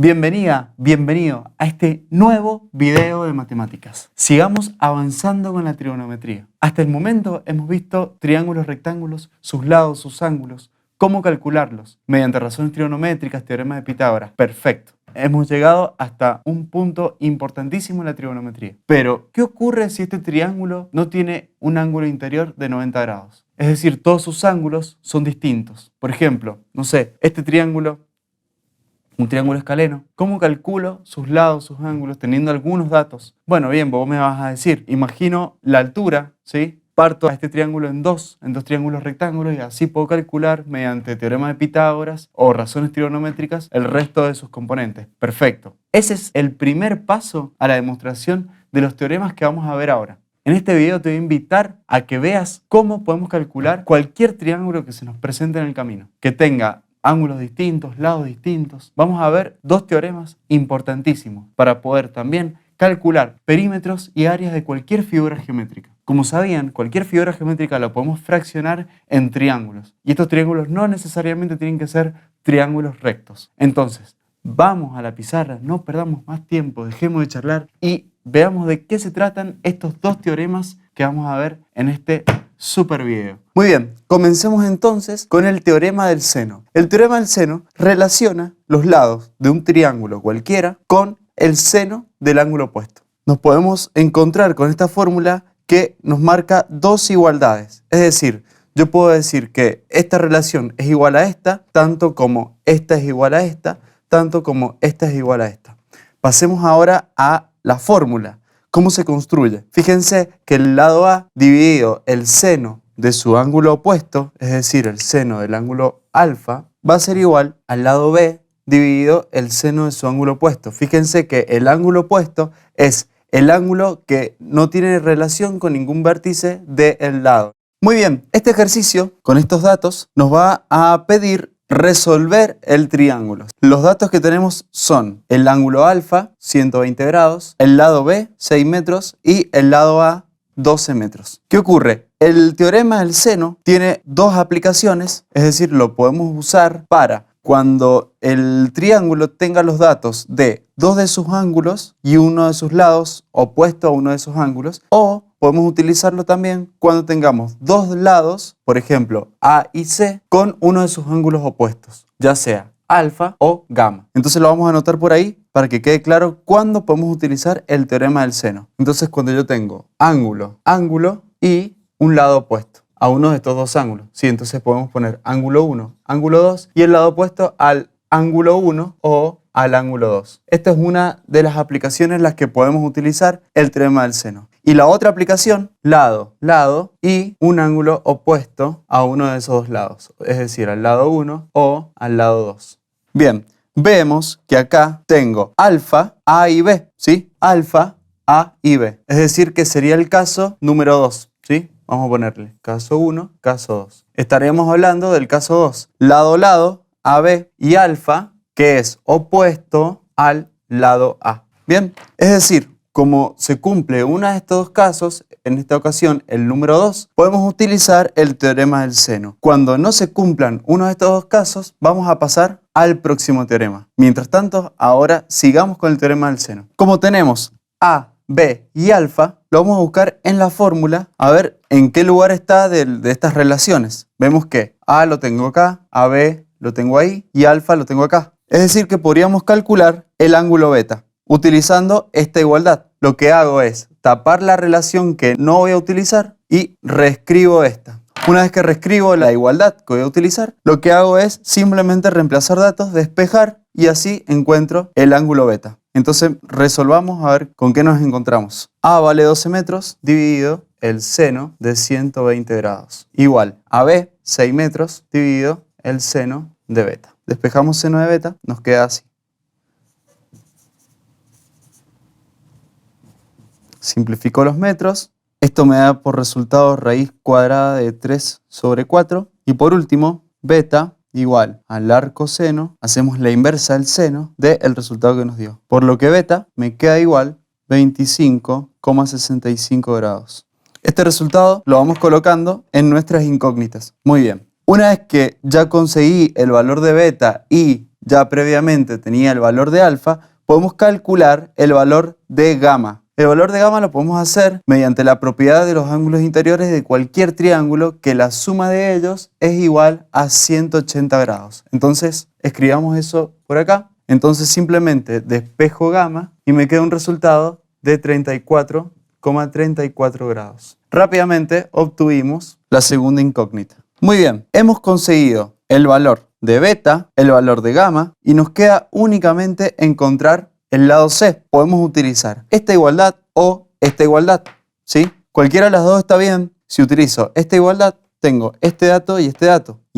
Bienvenida, bienvenido a este nuevo video de matemáticas. Sigamos avanzando con la trigonometría. Hasta el momento hemos visto triángulos, rectángulos, sus lados, sus ángulos, cómo calcularlos mediante razones trigonométricas, teorema de Pitágoras. Perfecto. Hemos llegado hasta un punto importantísimo en la trigonometría. Pero, ¿qué ocurre si este triángulo no tiene un ángulo interior de 90 grados? Es decir, todos sus ángulos son distintos. Por ejemplo, no sé, este triángulo, un triángulo escaleno. ¿Cómo calculo sus lados, sus ángulos, teniendo algunos datos? Bueno, bien, vos me vas a decir, imagino la altura, ¿sí? Parto a este triángulo en dos triángulos rectángulos y así puedo calcular mediante teorema de Pitágoras o razones trigonométricas el resto de sus componentes. Perfecto. Ese es el primer paso a la demostración de los teoremas que vamos a ver ahora. En este video te voy a invitar a que veas cómo podemos calcular cualquier triángulo que se nos presente en el camino, que tenga ángulos distintos, lados distintos. Vamos a ver dos teoremas importantísimos para poder también calcular perímetros y áreas de cualquier figura geométrica. Como sabían, cualquier figura geométrica la podemos fraccionar en triángulos. Y estos triángulos no necesariamente tienen que ser triángulos rectos. Entonces, vamos a la pizarra, no perdamos más tiempo, dejemos de charlar y veamos de qué se tratan estos dos teoremas que vamos a ver en este super video. Muy bien, comencemos entonces con el teorema del seno. El teorema del seno relaciona los lados de un triángulo cualquiera con el seno del ángulo opuesto. Nos podemos encontrar con esta fórmula que nos marca dos igualdades. Es decir, yo puedo decir que esta relación es igual a esta, tanto como esta es igual a esta, tanto como esta es igual a esta. Pasemos ahora a la fórmula. ¿Cómo se construye? Fíjense que el lado A dividido el seno de su ángulo opuesto, es decir, el seno del ángulo alfa, va a ser igual al lado B dividido el seno de su ángulo opuesto. Fíjense que el ángulo opuesto es el ángulo que no tiene relación con ningún vértice del lado. Muy bien, este ejercicio con estos datos nos va a pedir resolver el triángulo. Los datos que tenemos son el ángulo alfa, 120 grados, el lado B, 6 metros y el lado A, 12 metros. ¿Qué ocurre? El teorema del seno tiene dos aplicaciones, es decir, lo podemos usar para cuando el triángulo tenga los datos de dos de sus ángulos y uno de sus lados opuesto a uno de esos ángulos, o podemos utilizarlo también cuando tengamos dos lados, por ejemplo, A y C, con uno de sus ángulos opuestos, ya sea alfa o gamma. Entonces lo vamos a anotar por ahí para que quede claro cuándo podemos utilizar el teorema del seno. Entonces cuando yo tengo ángulo, ángulo y un lado opuesto a uno de estos dos ángulos. Sí, entonces podemos poner ángulo 1, ángulo 2 y el lado opuesto al ángulo 1 o al ángulo 2. Esta es una de las aplicaciones en las que podemos utilizar el teorema del seno. Y la otra aplicación, lado, lado y un ángulo opuesto a uno de esos dos lados, es decir, al lado 1 o al lado 2. Bien, vemos que acá tengo alfa, A y B, ¿sí? Alfa, A y B. Es decir, que sería el caso número 2, ¿sí? Vamos a ponerle caso 1, caso 2. Estaremos hablando del caso 2. Lado, lado, AB y alfa, que es opuesto al lado A. Bien, es decir, como se cumple uno de estos dos casos, en esta ocasión el número 2, podemos utilizar el teorema del seno. Cuando no se cumplan uno de estos dos casos, vamos a pasar al próximo teorema. Mientras tanto, ahora sigamos con el teorema del seno. Como tenemos A, B y alfa, lo vamos a buscar en la fórmula a ver en qué lugar está de estas relaciones. Vemos que A lo tengo acá, AB lo tengo ahí y alfa lo tengo acá. Es decir que podríamos calcular el ángulo beta utilizando esta igualdad. Lo que hago es tapar la relación que no voy a utilizar y reescribo esta. Una vez que reescribo la igualdad que voy a utilizar, lo que hago es simplemente reemplazar datos, despejar y así encuentro el ángulo beta. Entonces resolvamos a ver con qué nos encontramos. A vale 12 metros dividido el seno de 120 grados. Igual a B, 6 metros dividido el seno de beta. Despejamos seno de beta, nos queda así. Simplifico los metros. Esto me da por resultado raíz cuadrada de 3 sobre 4. Y por último, beta igual al arco seno, hacemos la inversa del seno del resultado que nos dio. Por lo que beta me queda igual 25,65 grados. Este resultado lo vamos colocando en nuestras incógnitas. Muy bien. Una vez que ya conseguí el valor de beta y ya previamente tenía el valor de alfa, podemos calcular el valor de gamma. El valor de gamma lo podemos hacer mediante la propiedad de los ángulos interiores de cualquier triángulo, que la suma de ellos es igual a 180 grados. Entonces, escribamos eso por acá. Entonces, simplemente despejo gamma y me queda un resultado de 34,34 grados. Rápidamente obtuvimos la segunda incógnita. Muy bien, hemos conseguido el valor de beta, el valor de gamma, y nos queda únicamente encontrar el lado C. Podemos utilizar esta igualdad o esta igualdad, ¿sí? Cualquiera de las dos está bien. Si utilizo esta igualdad, tengo este dato y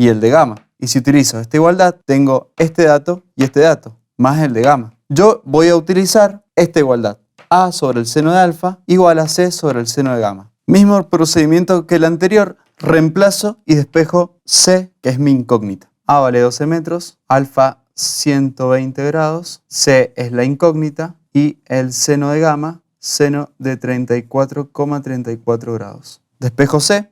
el de gamma. Y si utilizo esta igualdad, tengo este dato y este dato, más el de gamma. Yo voy a utilizar esta igualdad. A sobre el seno de alfa igual a C sobre el seno de gamma. Mismo procedimiento que el anterior, reemplazo y despejo C, que es mi incógnita. A vale 12 metros, alfa 120 grados, C es la incógnita y el seno de gamma, seno de 34,34 grados. Despejo C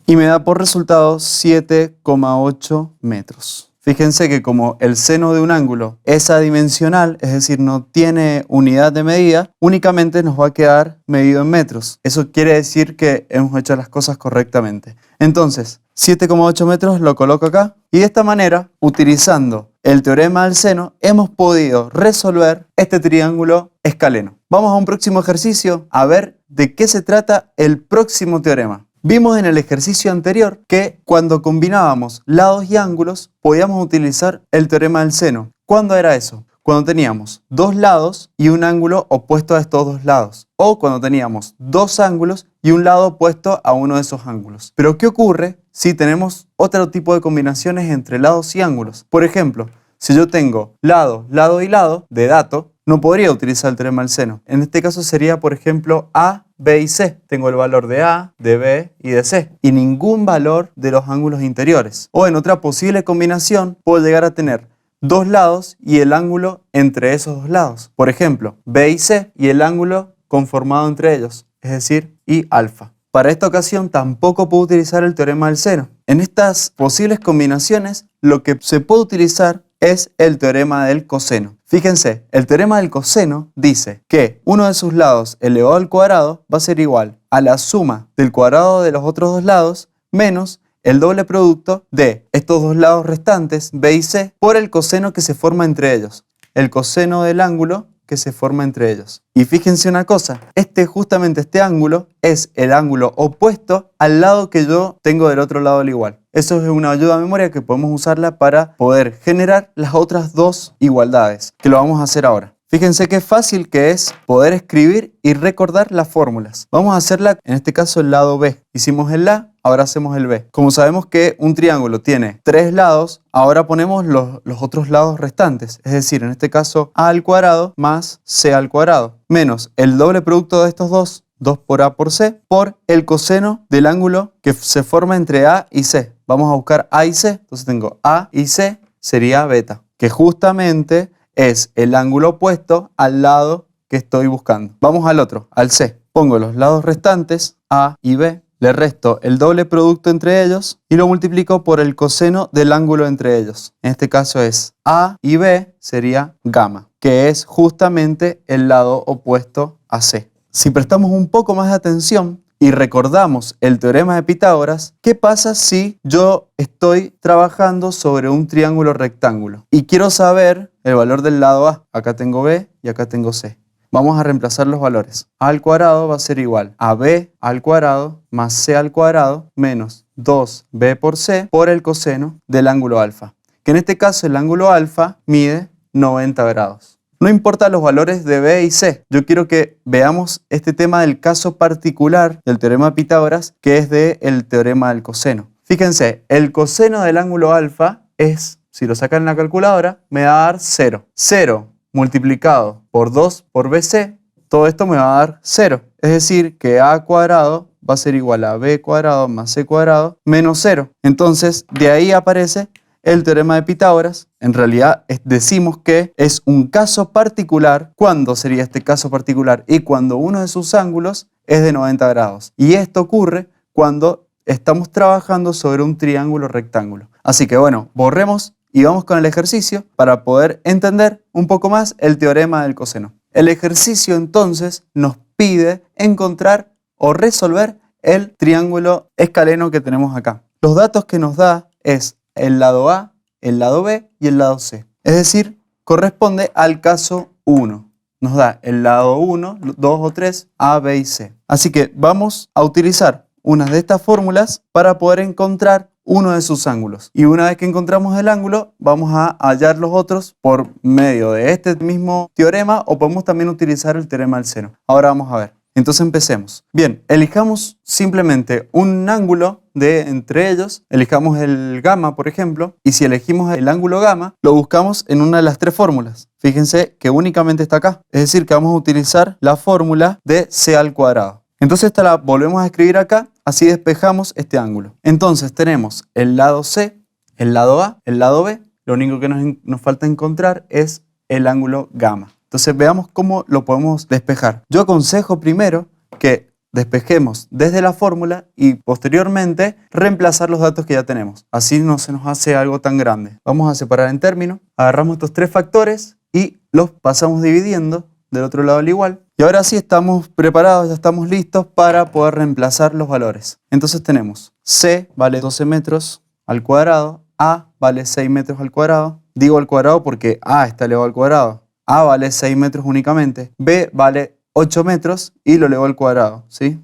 y me da por resultado 7,8 metros. Fíjense que como el seno de un ángulo es adimensional, es decir, no tiene unidad de medida, únicamente nos va a quedar medido en metros. Eso quiere decir que hemos hecho las cosas correctamente. Entonces, 7,8 metros lo coloco acá y de esta manera, utilizando el teorema del seno, hemos podido resolver este triángulo escaleno. Vamos a un próximo ejercicio a ver de qué se trata el próximo teorema. Vimos en el ejercicio anterior que cuando combinábamos lados y ángulos podíamos utilizar el teorema del seno. ¿Cuándo era eso? Cuando teníamos dos lados y un ángulo opuesto a estos dos lados. O cuando teníamos dos ángulos y un lado opuesto a uno de esos ángulos. Pero ¿qué ocurre si tenemos otro tipo de combinaciones entre lados y ángulos? Por ejemplo, si yo tengo lado, lado y lado de dato, no podría utilizar el teorema del seno. En este caso sería, por ejemplo, A, B y C. Tengo el valor de A, de B y de C. Y ningún valor de los ángulos interiores. O en otra posible combinación, puedo llegar a tener dos lados y el ángulo entre esos dos lados. Por ejemplo, B y C y el ángulo conformado entre ellos, es decir, I alfa. Para esta ocasión tampoco puedo utilizar el teorema del seno. En estas posibles combinaciones, lo que se puede utilizar es el teorema del coseno. Fíjense, el teorema del coseno dice que uno de sus lados elevado al cuadrado va a ser igual a la suma del cuadrado de los otros dos lados menos el doble producto de estos dos lados restantes, B y C, por el coseno que se forma entre ellos. El coseno del ángulo que se forma entre ellos. Y fíjense una cosa, justamente este ángulo es el ángulo opuesto al lado que yo tengo del otro lado del igual. Eso es una ayuda a memoria que podemos usarla para poder generar las otras dos igualdades, que lo vamos a hacer ahora. Fíjense qué fácil que es poder escribir y recordar las fórmulas. Vamos a hacerla, en este caso, el lado B. Hicimos el A, ahora hacemos el B. Como sabemos que un triángulo tiene tres lados, ahora ponemos los otros lados restantes. Es decir, en este caso, A al cuadrado más C al cuadrado, menos el doble producto de estos dos, 2 por A por C, por el coseno del ángulo que se forma entre A y C. Vamos a buscar A y C, entonces tengo A y C, sería beta, que justamente es el ángulo opuesto al lado que estoy buscando. Vamos al otro, al C. Pongo los lados restantes, A y B, le resto el doble producto entre ellos y lo multiplico por el coseno del ángulo entre ellos. En este caso es A y B, sería gamma, que es justamente el lado opuesto a C. Si prestamos un poco más de atención y recordamos el teorema de Pitágoras, ¿qué pasa si yo estoy trabajando sobre un triángulo rectángulo y quiero saber el valor del lado A? Acá tengo B y acá tengo C. Vamos a reemplazar los valores. A al cuadrado va a ser igual a B al cuadrado más C al cuadrado menos 2B por C por el coseno del ángulo alfa, que en este caso el ángulo alfa mide 90 grados. No importa los valores de B y C, yo quiero que veamos este tema del caso particular del teorema de Pitágoras, que es del teorema del coseno. Fíjense, el coseno del ángulo alfa es, si lo sacan en la calculadora, me va a dar 0. 0 multiplicado por 2 por BC, todo esto me va a dar 0. Es decir, que A cuadrado va a ser igual a B cuadrado más C cuadrado menos 0. Entonces, de ahí aparece el teorema de Pitágoras. En realidad decimos que es un caso particular. ¿Cuándo sería este caso particular? Y cuando uno de sus ángulos es de 90 grados. Y esto ocurre cuando estamos trabajando sobre un triángulo rectángulo. Así que bueno, borremos y vamos con el ejercicio para poder entender un poco más el teorema del coseno. El ejercicio entonces nos pide encontrar o resolver el triángulo escaleno que tenemos acá. Los datos que nos da es el lado A, el lado B y el lado C. Es decir, corresponde al caso 1. Nos da el lado 1, 2 o 3, A, B y C. Así que vamos a utilizar una de estas fórmulas para poder encontrar uno de sus ángulos. Y una vez que encontramos el ángulo, vamos a hallar los otros por medio de este mismo teorema o podemos también utilizar el teorema del seno. Ahora vamos a ver. Entonces empecemos. Bien, elijamos simplemente un ángulo de entre ellos, elijamos el gamma, por ejemplo, y si elegimos el ángulo gamma, lo buscamos en una de las tres fórmulas. Fíjense que únicamente está acá, es decir, que vamos a utilizar la fórmula de c al cuadrado. Entonces esta la volvemos a escribir acá, así despejamos este ángulo. Entonces tenemos el lado C, el lado A, el lado B, lo único que nos falta encontrar es el ángulo gamma. Entonces veamos cómo lo podemos despejar. Yo aconsejo primero que despejemos desde la fórmula y posteriormente reemplazar los datos que ya tenemos. Así no se nos hace algo tan grande. Vamos a separar en términos, agarramos estos tres factores y los pasamos dividiendo del otro lado al igual. Y ahora sí estamos preparados, ya estamos listos para poder reemplazar los valores. Entonces tenemos C vale 12 metros al cuadrado, A vale 6 metros al cuadrado. Digo al cuadrado porque A está elevado al cuadrado. A vale 6 metros únicamente, B vale 8 metros y lo elevo al cuadrado, ¿sí?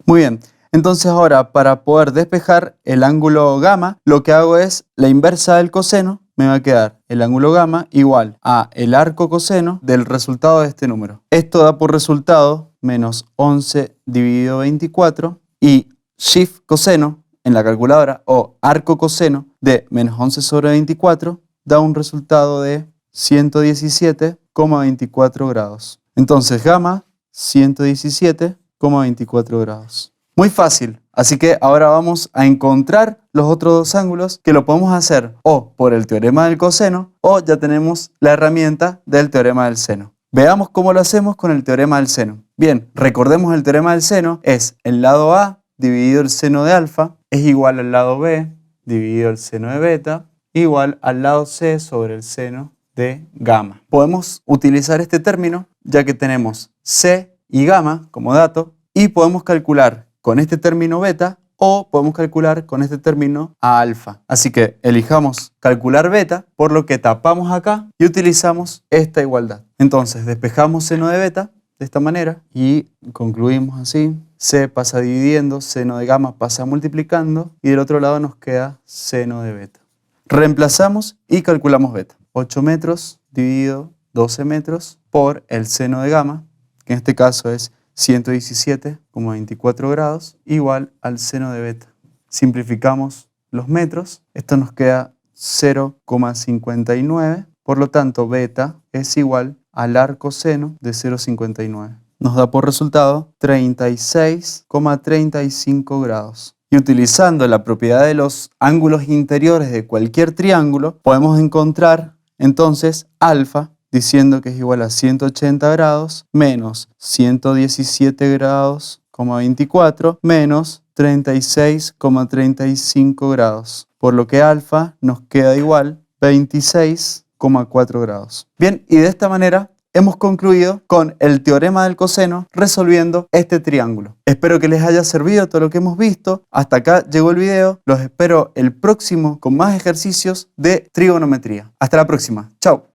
Muy bien, entonces ahora para poder despejar el ángulo gamma, lo que hago es la inversa del coseno, me va a quedar el ángulo gamma igual a el arco coseno del resultado de este número. Esto da por resultado menos 11 dividido 24 y shift coseno en la calculadora o arco coseno de menos 11 sobre 24 da un resultado de 117,24 grados. Entonces gamma 117,24 grados. Muy fácil, así que ahora vamos a encontrar los otros dos ángulos que lo podemos hacer o por el teorema del coseno o ya tenemos la herramienta del teorema del seno. Veamos cómo lo hacemos con el teorema del seno. Bien, recordemos el teorema del seno es el lado A dividido el seno de alfa es igual al lado B dividido el seno de beta igual al lado C sobre el seno de gamma. Podemos utilizar este término ya que tenemos C y gamma como dato y podemos calcular con este término beta o podemos calcular con este término a alfa. Así que elijamos calcular beta, por lo que tapamos acá y utilizamos esta igualdad. Entonces despejamos seno de beta de esta manera y concluimos así. C pasa dividiendo, seno de gamma pasa multiplicando y del otro lado nos queda seno de beta. Reemplazamos y calculamos beta. 8 metros dividido 12 metros por el seno de gamma, que en este caso es 117,24 grados, igual al seno de beta. Simplificamos los metros, esto nos queda 0,59, por lo tanto beta es igual al arco seno de 0,59. Nos da por resultado 36,35 grados. Y utilizando la propiedad de los ángulos interiores de cualquier triángulo, podemos encontrar entonces alfa, diciendo que es igual a 180 grados menos 117 grados, 24 menos 36,35 grados. Por lo que alfa nos queda igual 26,4 grados. Bien, y de esta manera hemos concluido con el teorema del coseno resolviendo este triángulo. Espero que les haya servido todo lo que hemos visto. Hasta acá llegó el video. Los espero el próximo con más ejercicios de trigonometría. Hasta la próxima. Chao.